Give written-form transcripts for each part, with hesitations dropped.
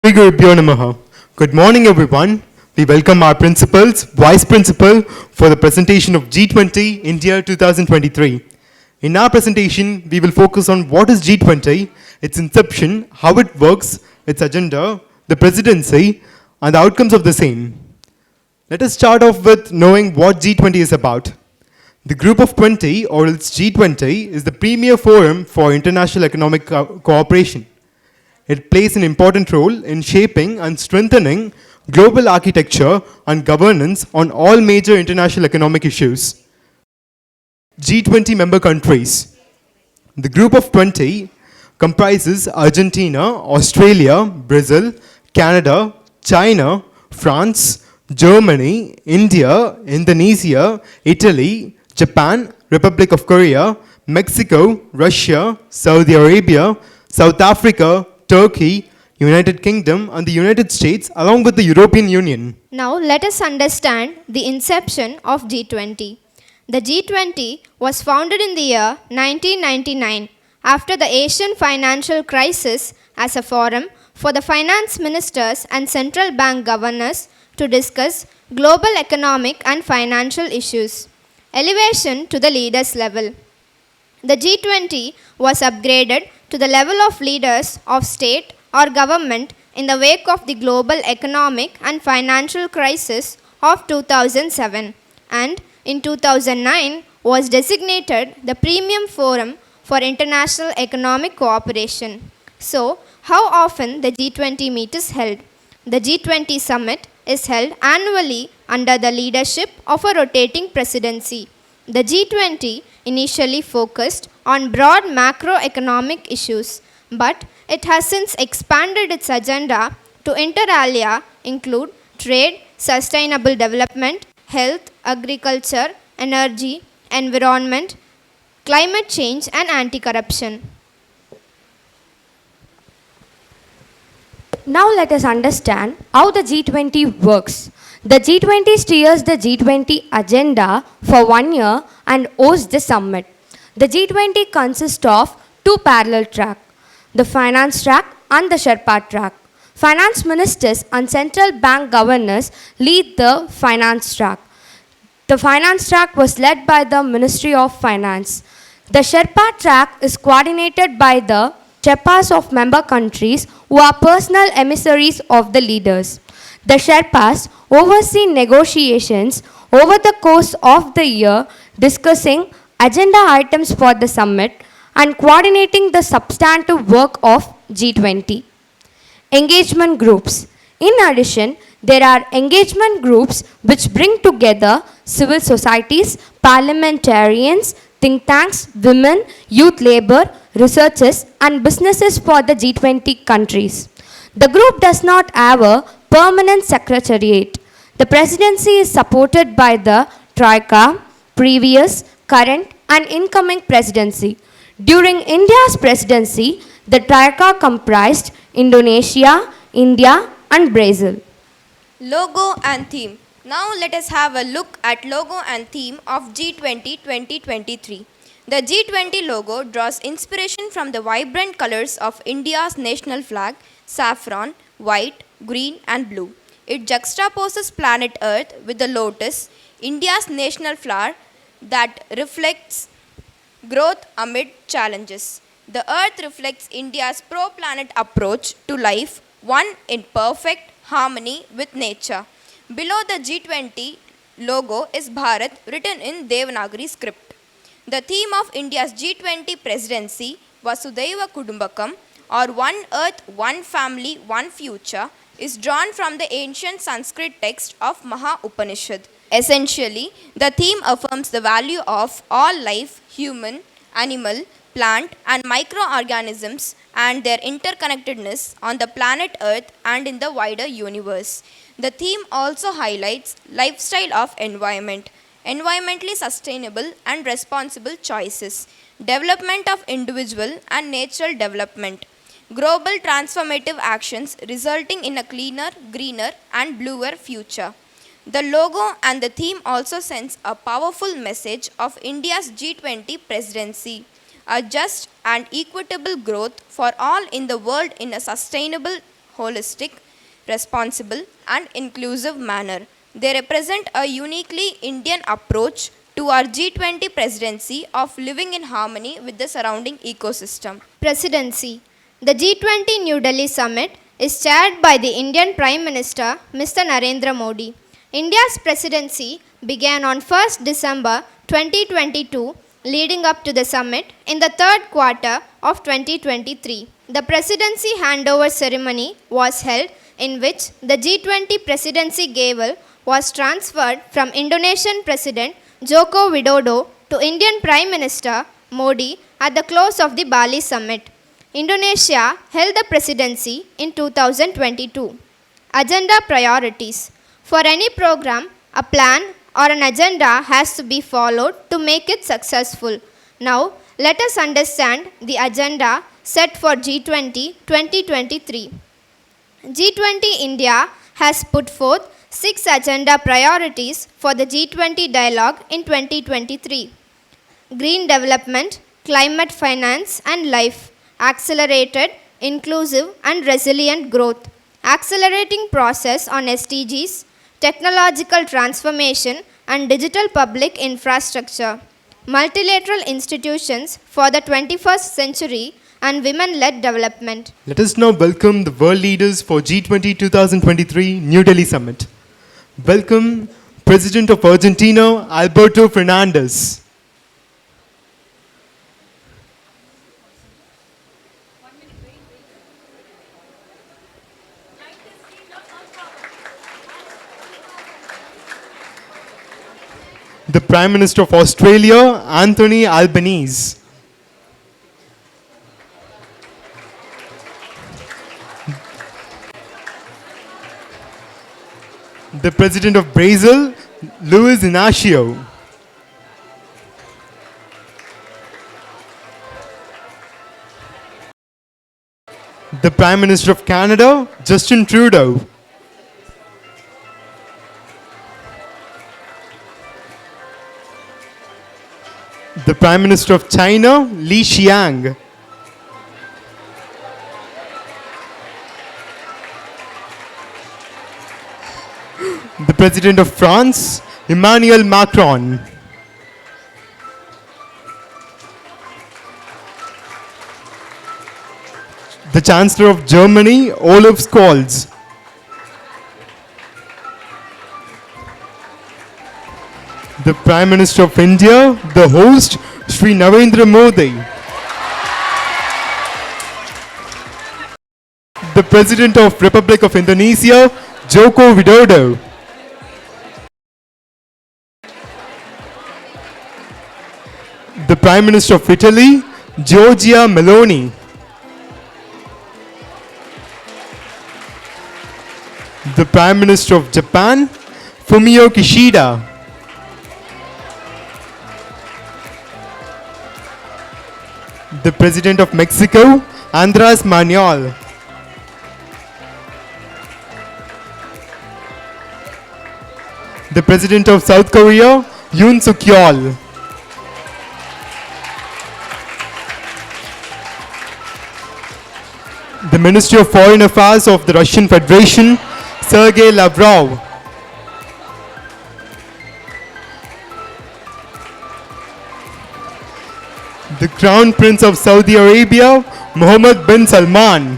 Gurubhyo Namaha. Good morning, everyone. We welcome our principals, vice principal for the presentation of G20 India 2023. In our presentation, we will focus on what is G20, its inception, how it works, its agenda, the presidency, and the outcomes of the same. Let us start off with knowing what G20 is about. The Group of 20, or its G20, is the premier forum for international economic cooperation. It plays an important role in shaping and strengthening global architecture and governance on all major international economic issues. G20 member countries. The Group of 20 comprises Argentina, Australia, Brazil, Canada, China, France, Germany, India, Indonesia, Italy, Japan, Republic of Korea, Mexico, Russia, Saudi Arabia, South Africa, Turkey, United Kingdom, and the United States, along with the European Union. Now let us understand the inception of G20. The G20 was founded in the year 1999 after the Asian financial crisis as a forum for the finance ministers and central bank governors to discuss global economic and financial issues. Elevation to the leaders level. The G20 was upgraded to the level of leaders of state or government in the wake of the global economic and financial crisis of 2007 and in 2009 was designated the premium forum for international economic cooperation. So, how often the G20 meet is held? The G20 summit is held annually under the leadership of a rotating presidency. The G20 initially focused on broad macroeconomic issues, but it has since expanded its agenda to inter alia include trade, sustainable development, health, agriculture, energy, environment, climate change, and anti-corruption. Now let us understand how the G20 works. The G20 steers the G20 agenda for 1 year and hosts the summit. The G20 consists of two parallel tracks, the finance track and the Sherpa track. Finance ministers and central bank governors lead the finance track. The finance track was led by the Ministry of Finance. The Sherpa track is coordinated by the Sherpas of member countries who are personal emissaries of the leaders. The Sherpas oversee negotiations over the course of the year, discussing agenda items for the summit and coordinating the substantive work of G20. Engagement groups. In addition, there are engagement groups which bring together civil societies, parliamentarians, think tanks, women, youth labor, researchers, and businesses for the G20 countries. The group does not have a permanent secretariat. The presidency is supported by the Troika, previous, current, and incoming presidency. During India's presidency, the Troika comprised Indonesia, India, and Brazil. Logo and theme. Now let us have a look at logo and theme of G20 2023. The G20 logo draws inspiration from the vibrant colors of India's national flag, saffron, white, green, and blue. It juxtaposes planet Earth with the lotus, India's national flower that reflects growth amid challenges. The Earth reflects India's pro-planet approach to life, one in perfect harmony with nature. Below the G20 logo is Bharat written in Devanagari script. The theme of India's G20 presidency, Vasudhaiva Kudumbakam, or One Earth, One Family, One Future, is drawn from the ancient Sanskrit text of Maha Upanishad. Essentially, the theme affirms the value of all life, human, animal, plant, and microorganisms and their interconnectedness on the planet Earth and in the wider universe. The theme also highlights lifestyle of environment, environmentally sustainable and responsible choices, development of individual and natural development, global transformative actions resulting in a cleaner, greener, and bluer future. The logo and the theme also sends a powerful message of India's G20 presidency, a just and equitable growth for all in the world in a sustainable holistic, responsible, and inclusive manner. They represent a uniquely Indian approach to our G20 presidency of living in harmony with the surrounding ecosystem. Presidency. The G20 New Delhi Summit is chaired by the Indian Prime Minister Mr. Narendra Modi. India's presidency began on 1st December 2022, leading up to the summit in the third quarter of 2023. The presidency handover ceremony was held in which the G20 presidency gavel was transferred from Indonesian President Joko Widodo to Indian Prime Minister Modi at the close of the Bali summit. Indonesia held the presidency in 2022. Agenda priorities. For any program, a plan or an agenda has to be followed to make it successful. Now, let us understand the agenda set for G20 2023. G20 India has put forth 6 agenda priorities for the G20 dialogue in 2023. Green development, climate finance and life, accelerated, inclusive and resilient growth, accelerating process on SDGs, technological transformation and digital public infrastructure, multilateral institutions for the 21st century and women-led development. Let us now welcome the world leaders for G20 2023 New Delhi Summit. Welcome President of Argentina, Alberto Fernandez. The Prime Minister of Australia, Anthony Albanese. The President of Brazil, Luiz Inácio. The Prime Minister of Canada, Justin Trudeau. The Prime Minister of China, Li Qiang. The President of France, Emmanuel Macron. The Chancellor of Germany, Olaf Scholz. The Prime Minister of India, the host, Sri Narendra Modi. The President of Republic of Indonesia, Joko Widodo. The Prime Minister of Italy, Giorgia Meloni. The Prime Minister of Japan, Fumio Kishida. The President of Mexico, Andrés Manuel. The President of South Korea, Yoon Suk Yeol. The Ministry of Foreign Affairs of the Russian Federation, Sergei Lavrov. The Crown Prince of Saudi Arabia, Mohammed bin Salman.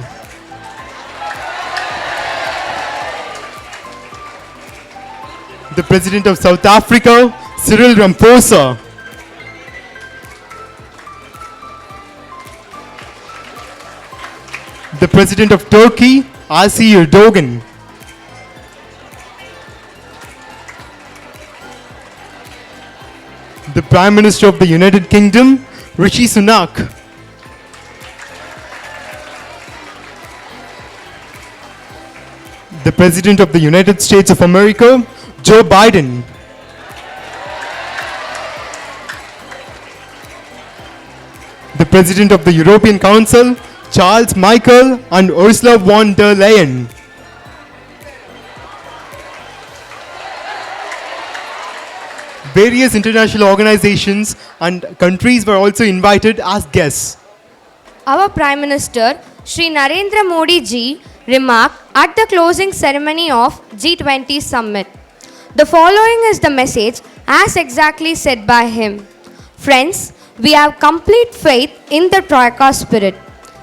The President of South Africa, Cyril Ramaphosa. The President of Turkey, Asi Erdogan. The Prime Minister of the United Kingdom, Rishi Sunak. The President of the United States of America, Joe Biden. The President of the European Council, Charles Michel and Ursula von der Leyen. Various international organizations and countries were also invited as guests. Our Prime Minister, Sri Narendra Modi ji, remark at the closing ceremony of G20 summit. The following is the message as exactly said by him. Friends, we have complete faith in the Troika spirit.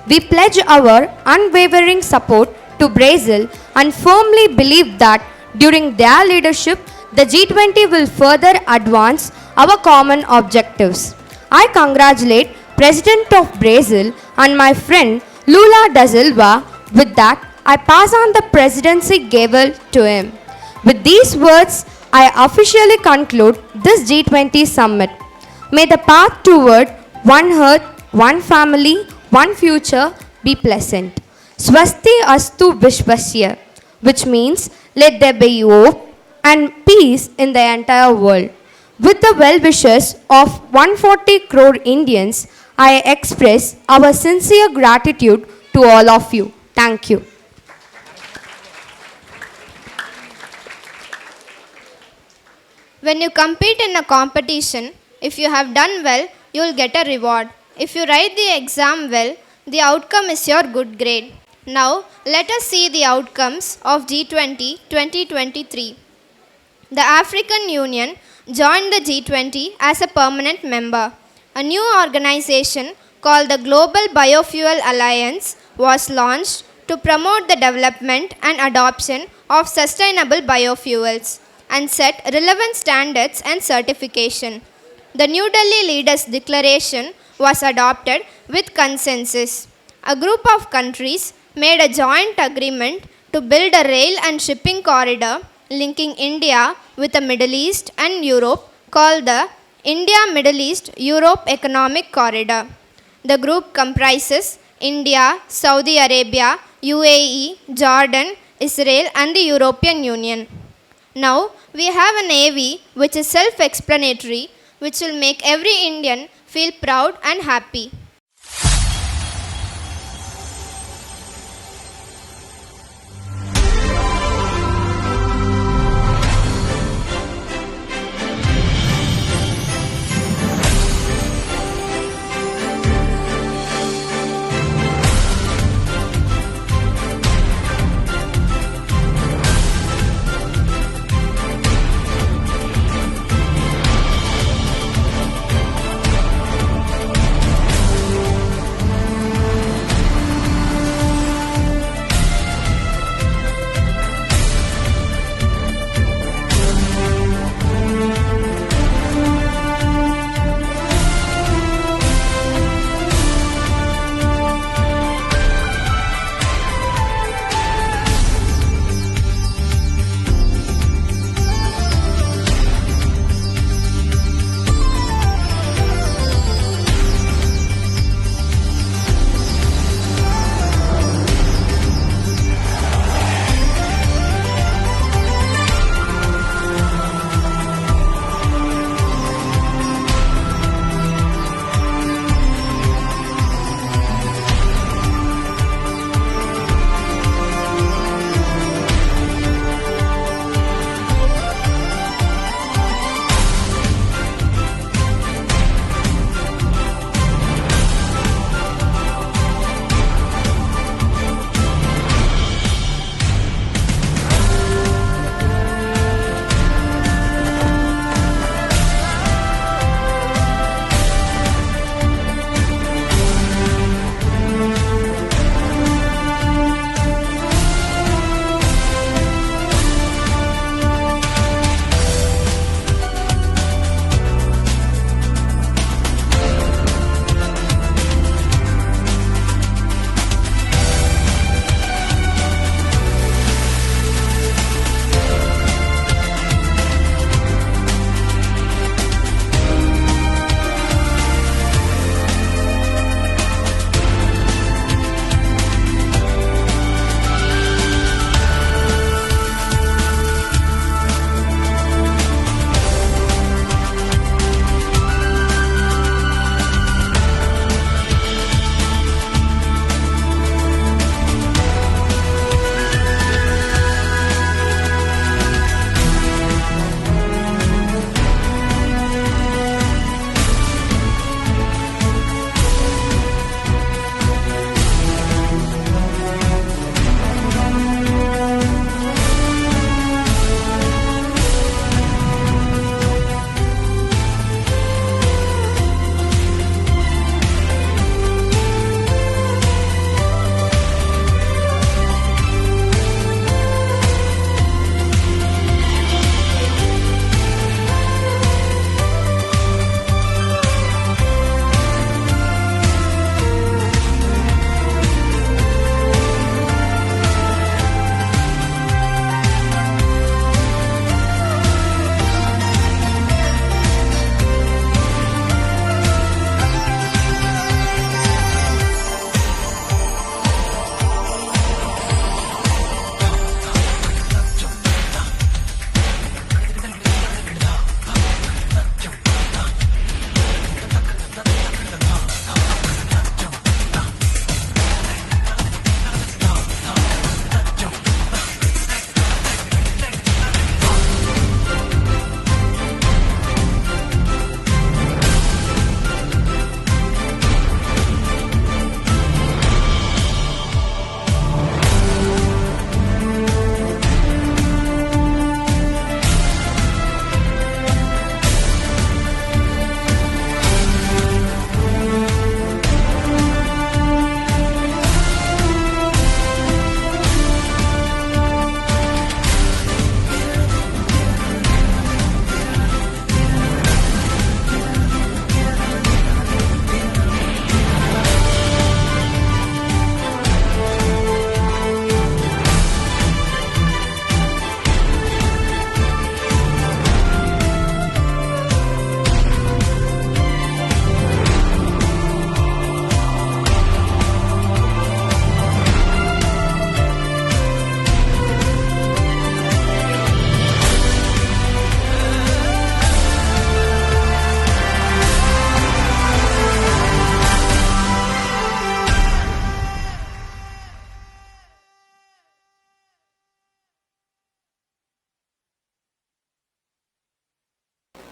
We pledge our unwavering support to Brazil and firmly believe that during their leadership, the G20 will further advance our common objectives. I congratulate President of Brazil and my friend Lula da Silva. With that, I pass on the presidency gavel to him. With these words, I officially conclude this G20 summit. May the path toward one earth, one family, one future be pleasant. Swasti astu vishvasya, which means let there be hope and peace in the entire world. With the well wishes of 140 crore Indians, I express our sincere gratitude to all of you. Thank you. When you compete in a competition, if you have done well, you will get a reward. If you write the exam well, the outcome is your good grade. Now, let us see the outcomes of G20 2023. The African Union joined the G20 as a permanent member. A new organization called the Global Biofuel Alliance was launched to promote the development and adoption of sustainable biofuels and set relevant standards and certification. The New Delhi Leaders' Declaration was adopted with consensus. A group of countries made a joint agreement to build a rail and shipping corridor linking India with the Middle East and Europe called the India-Middle East-Europe Economic Corridor. The group comprises India, Saudi Arabia, UAE, Jordan, Israel and the European Union. Now, we have a navy which is self-explanatory, which will make every Indian feel proud and happy.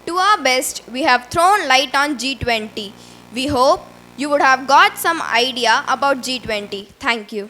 To our best, we have thrown light on G20. We hope you would have got some idea about G20. Thank you.